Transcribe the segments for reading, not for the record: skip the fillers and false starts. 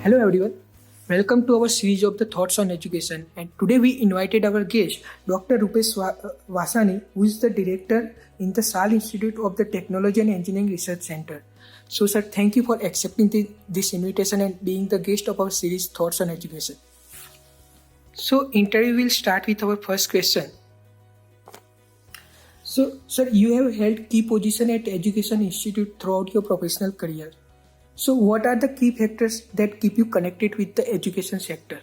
Hello everyone, welcome to our series of the Thoughts on Education, and today we invited our guest Dr. Rupesh Vasani, who is the director in the SAL Institute of the Technology and Engineering Research Center. So sir, thank you for accepting this invitation and being the guest of our series Thoughts on Education. So interview will start with our first question. So sir, you have held key position at Education Institute throughout your professional career. So what are the key factors that keep you connected with the education sector?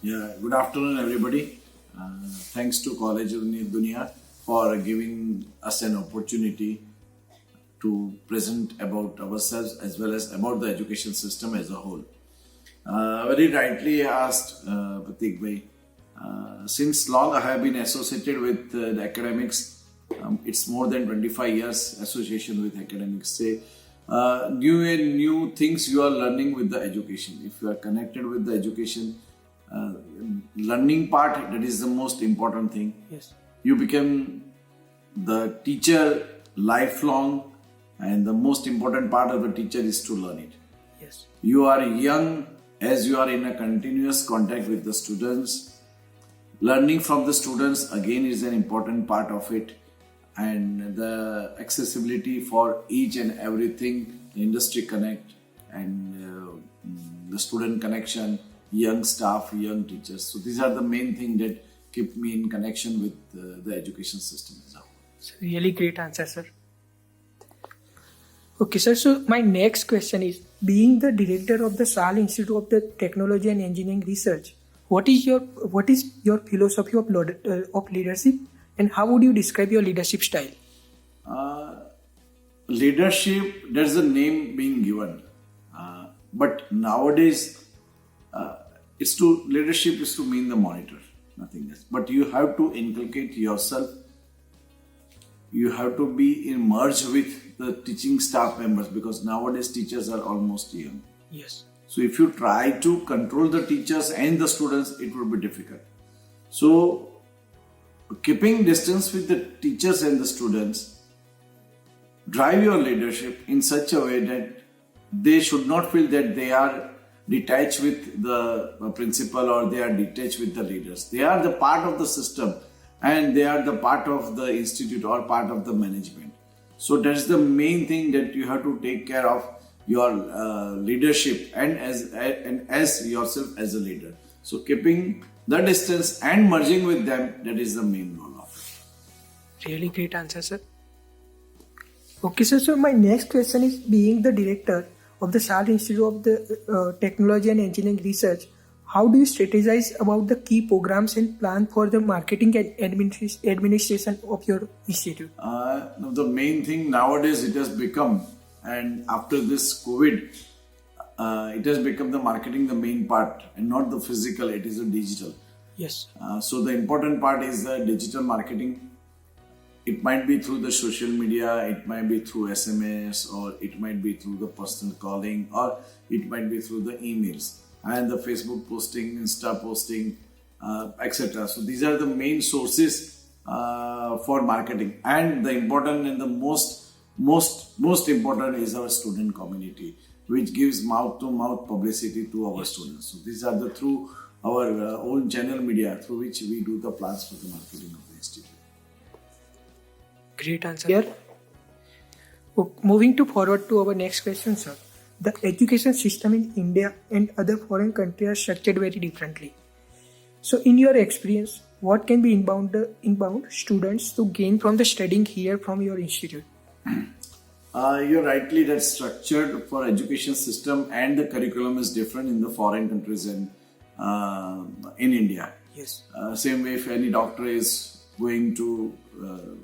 Good afternoon, everybody. Thanks to College of Dunia for giving us an opportunity to present about ourselves as well as about the education system as a whole. Very rightly asked, Pratik bhai. Since long I have been associated with the academics. It's more than 25 years association with academics. Say, new things you are learning with the education. If you are connected with the education, learning part, that is the most important thing. Yes. You become the teacher lifelong, and the most important part of the teacher is to learn it. Yes. You are young as you are in a continuous contact with the students. Learning from the students again is an important part of it. And the accessibility for each and everything, industry connect and the student connection, young staff, young teachers. So these are the main things that keep me in connection with the education system as a whole. It's a really great answer, sir. Okay, sir. So my next question is, being the director of the SAL Institute of the Technology and Engineering Research, what is your philosophy of leadership? And how would you describe your leadership style? Leadership, there's a name being given. But nowadays, leadership is to mean the monitor, nothing else. But you have to inculcate yourself. You have to be merged with the teaching staff members, because nowadays teachers are almost young. Yes. So if you try to control the teachers and the students, it will be difficult. So keeping distance with the teachers and the students, drive your leadership in such a way that they should not feel that they are detached with the principal or they are detached with the leaders. They are the part of the system and they are the part of the institute or part of the management. So that's the main thing, that you have to take care of your leadership and as yourself as a leader. So keeping the distance and merging with them, that is the main role of it. Really great answer, sir. Okay, sir. So my next question is, being the director of the SAL Institute of the Technology and Engineering Research, how do you strategize about the key programs and plan for the marketing and administration of your institute? The main thing nowadays it has become, and after this COVID, it has become the marketing the main part and not the physical, it is the digital. Yes. So the important part is the digital marketing. It might be through the social media, it might be through SMS, or it might be through the personal calling, or it might be through the emails and the Facebook posting, Insta posting, etc. So these are the main sources for marketing. And the important and the most important is our student community, which gives mouth-to-mouth publicity to our students. So these are through our own channel media through which we do the plans for the marketing of the institute. Great answer. Here, moving forward to our next question, sir. The education system in India and other foreign countries are structured very differently. So in your experience, what can be inbound students to gain from the studying here from your institute? You're rightly that structured for education system and the curriculum is different in the foreign countries and in India. Yes. Same way, if any doctor is going to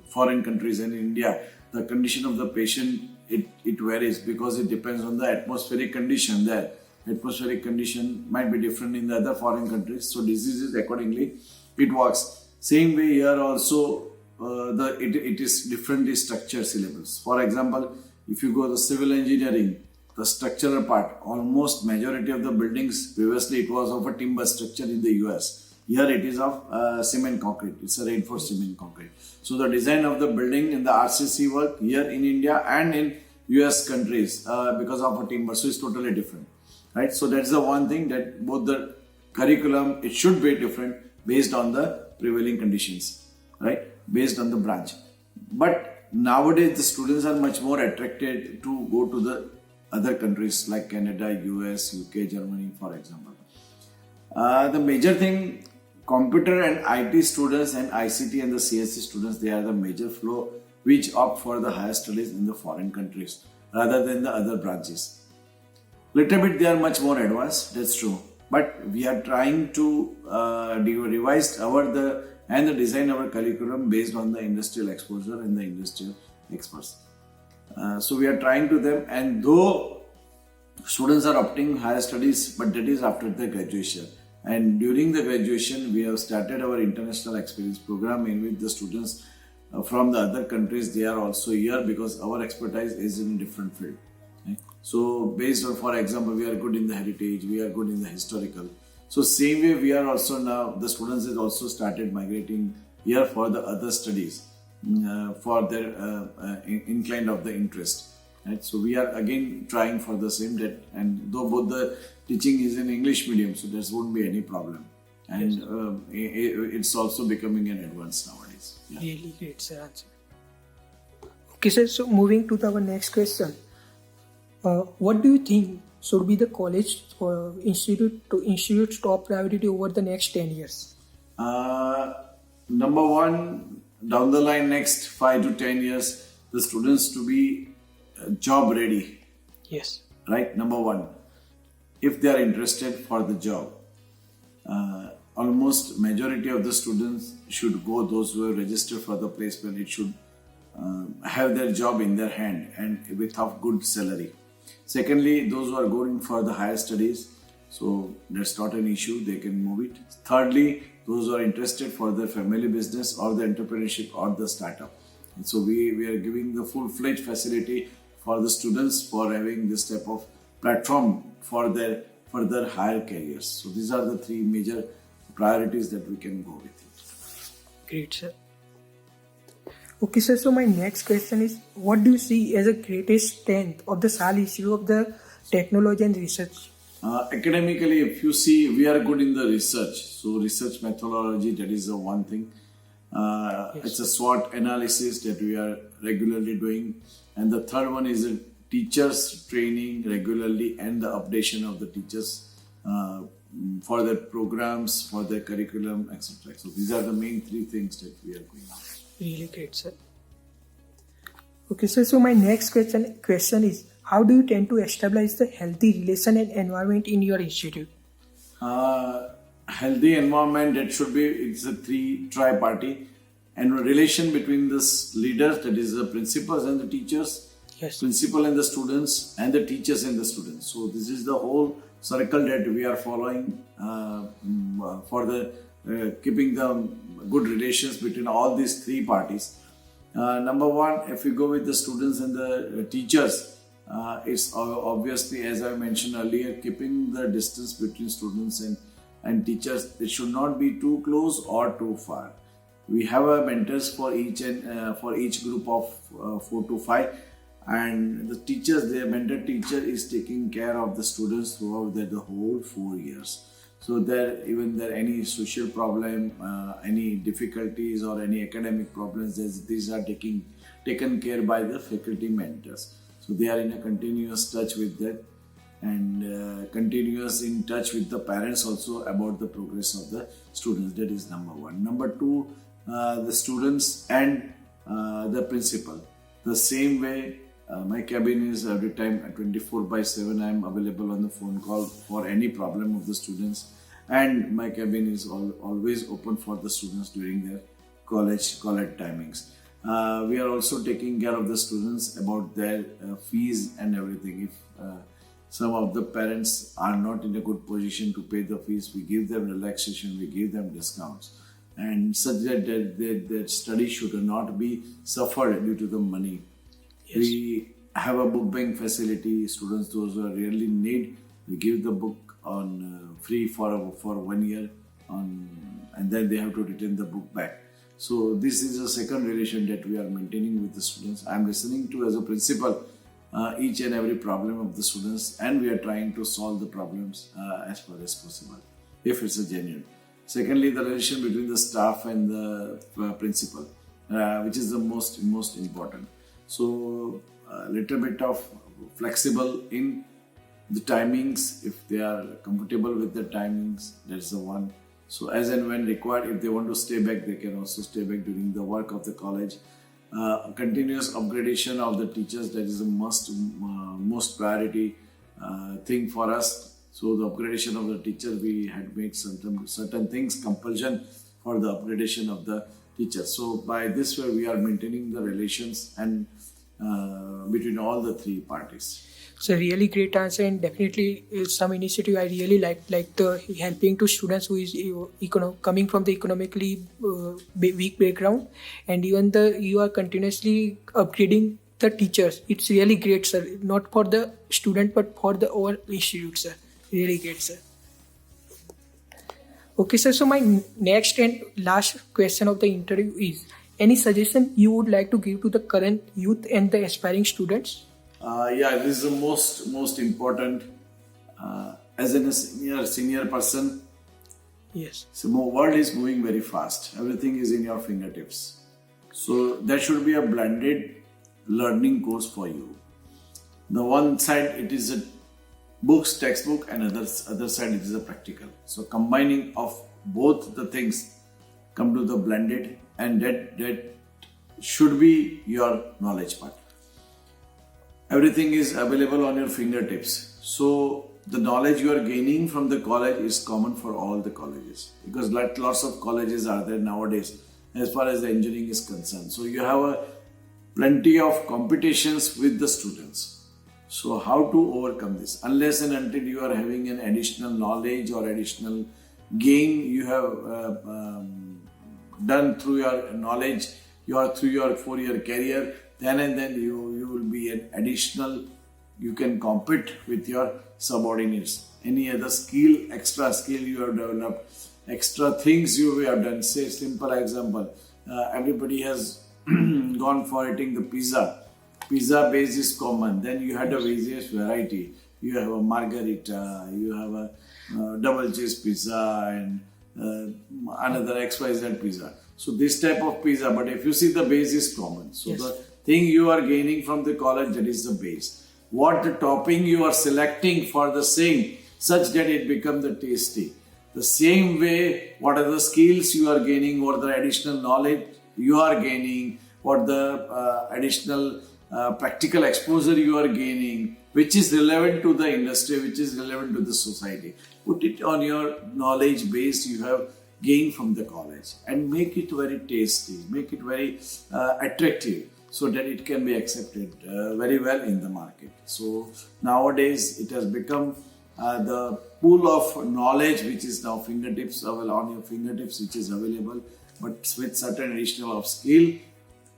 foreign countries and India, the condition of the patient, it varies because it depends on the atmospheric condition there. Atmospheric condition might be different in the other foreign countries, so diseases accordingly it works. Same way here also, it is differently structured syllabus. For example, if you go to civil engineering, the structural part, almost majority of the buildings, previously it was of a timber structure in the US. Here it is of cement concrete. It's a reinforced cement concrete. So the design of the building in the RCC work here in India and in US countries because of a timber, so it's totally different. right? So that's the one thing, that both the curriculum, it should be different based on the prevailing conditions, right? Based on the branch. But nowadays the students are much more attracted to go to the other countries like Canada, US, UK, Germany, for example. The major thing, computer and IT students and ICT and the CSC students, they are the major flow which opt for the higher studies in the foreign countries rather than the other branches. Little bit they are much more advanced, that's true. But we are trying to revise the design our curriculum based on the industrial exposure and the industrial experts. So we are trying to them, and though students are opting higher studies, but that is after the graduation. And during the graduation, we have started our international experience program in which the students from the other countries, they are also here because our expertise is in a different field. Right? So based on, for example, we are good in the heritage, we are good in the historical. So same way we are also now, the students has also started migrating here for the other studies for their incline of the interest. Right? So we are again trying for the same, that, and though both the teaching is in English medium, so there won't be any problem. And it's also becoming an advance nowadays. Yeah. Really great, sir. Answer. Okay, sir. So moving to our next question, what do you think should be the college or institute's top priority over the next 10 years? Number one, down the line, next 5 to 10 years, the students to be job ready. Yes. Right? Number one, if they are interested for the job, almost majority of the students should go, those who have registered for the placement, it should have their job in their hand and with a good salary. Secondly, those who are going for the higher studies, so that's not an issue, they can move it. Thirdly, those who are interested for their family business or the entrepreneurship or the startup. And so we are giving the full-fledged facility for the students for having this type of platform for their further higher careers. So these are the three major priorities that we can go with it. Great, sir. Okay, sir. So my next question is, what do you see as the greatest strength of the SAL Institute of the Technology and Research? Academically, if you see, we are good in the research. So research methodology, that is the one thing. Yes. It's a SWOT analysis that we are regularly doing. And the third one is teachers training regularly and the updation of the teachers for their programs, for their curriculum, etc. So these are the main three things that we are going on. Really great, sir. Okay, sir. So my next question is, how do you tend to establish the healthy relation and environment in your institute? Healthy environment, that should be, it's a tri-party, and relation between the leaders, that is the principals and the teachers, Yes. principal and the students, and the teachers and the students. So this is the whole circle that we are following for the keeping the good relations between all these three parties. Number one, if we go with the students and the teachers, it's obviously, as I mentioned earlier, keeping the distance between students and teachers. It should not be too close or too far. We have mentors for each group of 4 to 5, and the teachers, their mentor teacher is taking care of the students throughout the whole 4 years. So there, even there any social problem, any difficulties or any academic problems, these are taken care by the faculty mentors. So they are in a continuous touch with that, and continuous in touch with the parents also about the progress of the students. That is number one. Number two, the students and the principal. The same way, my cabin is every time 24/7. I am available on the phone call for any problem of the students, and my cabin is always open for the students during their college timings. We are also taking care of the students about their fees and everything. If some of the parents are not in a good position to pay the fees, we give them relaxation, we give them discounts, and such that their study should not be suffered due to the money. Yes. We have a book bank facility. Students, those who really need, we give the book on free for 1 year, and then they have to return the book back. So this is a second relation that we are maintaining with the students. I am listening to, as a principal, each and every problem of the students, and we are trying to solve the problems as far as possible, if it's a genuine. Secondly, the relation between the staff and the principal, which is the most important. So, a little bit of flexible in the timings. If they are comfortable with the timings, that's the one. So, as and when required, if they want to stay back, they can also stay back during the work of the college. Continuous upgradation of the teachers, that is the most priority thing for us. So the upgradation of the teacher, we had made certain things compulsion for the upgradation of the teacher. So by this way, we are maintaining the relations and between all the three parties. It's a really great answer, and definitely some initiative I really like the helping to students who is coming from the economically weak background, and even you are continuously upgrading the teachers. It's really great, sir. Not for the student, but for the whole institute, sir. Really great, sir. Okay, sir. So my next and last question of the interview is: any suggestion you would like to give to the current youth and the aspiring students? This is the most important. As a senior person, Yes. so world is moving very fast. Everything is in your fingertips. So there should be a blended learning course for you. The one side it is a books, textbook, and other side it is a practical. So combining of both the things come to the blended, and that should be your knowledge part. Everything is available on your fingertips. So the knowledge you are gaining from the college is common for all the colleges, because lots of colleges are there nowadays as far as the engineering is concerned. So you have plenty of competitions with the students. So how to overcome this? Unless and until you are having an additional knowledge or additional gain you have done through your knowledge, through your 4-year career, then you will be an additional, you can compete with your subordinates. Any other extra skill you have developed, extra things you have done. Say, simple example, everybody has gone for eating the pizza. Pizza base is common. Then you had a various variety. You have a margarita, you have a double cheese pizza, and another XYZ pizza. So this type of pizza, but if you see, the base is common. So Yes. the thing you are gaining from the college, that is the base. What the topping you are selecting for the same, such that it becomes the tasty. The same way, what are the skills you are gaining, what the additional knowledge you are gaining, what the additional practical exposure you are gaining, which is relevant to the industry, which is relevant to the society. Put it on your knowledge base you have gained from the college, and make it very tasty, make it very attractive, so that it can be accepted very well in the market. So nowadays it has become the pool of knowledge which is now fingertips, on your fingertips, which is available, but with certain additional of skill,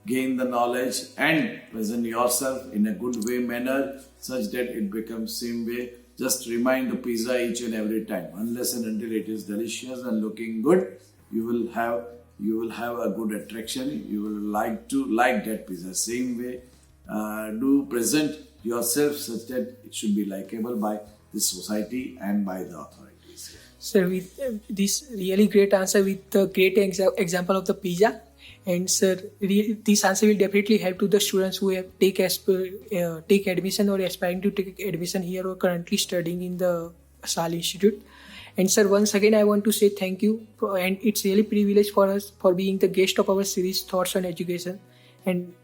gain the knowledge and present yourself in a good way manner, such that it becomes same way. Just remind the pizza each and every time. Unless and until it is delicious and looking good, you will have a good attraction. You will like that pizza. Same way, do present yourself such that it should be likable by the society and by the authorities. Sir, with this really great answer, with the great example of the pizza, and sir, this answer will definitely help to the students who have take admission or aspiring to take admission here or currently studying in the SAL Institute. And sir, once again, I want to say thank you, and it's really privilege for us for being the guest of our series Thoughts on Education. And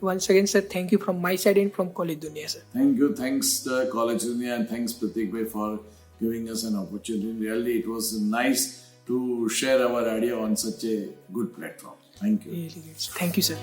once again, sir, thank you from my side and from College Dunia, sir. Thank you. Thanks College Dunia, and thanks Pratik Bhai for giving us an opportunity. Really, it was nice to share our idea on such a good platform. Thank you. Really good. Thank you, sir.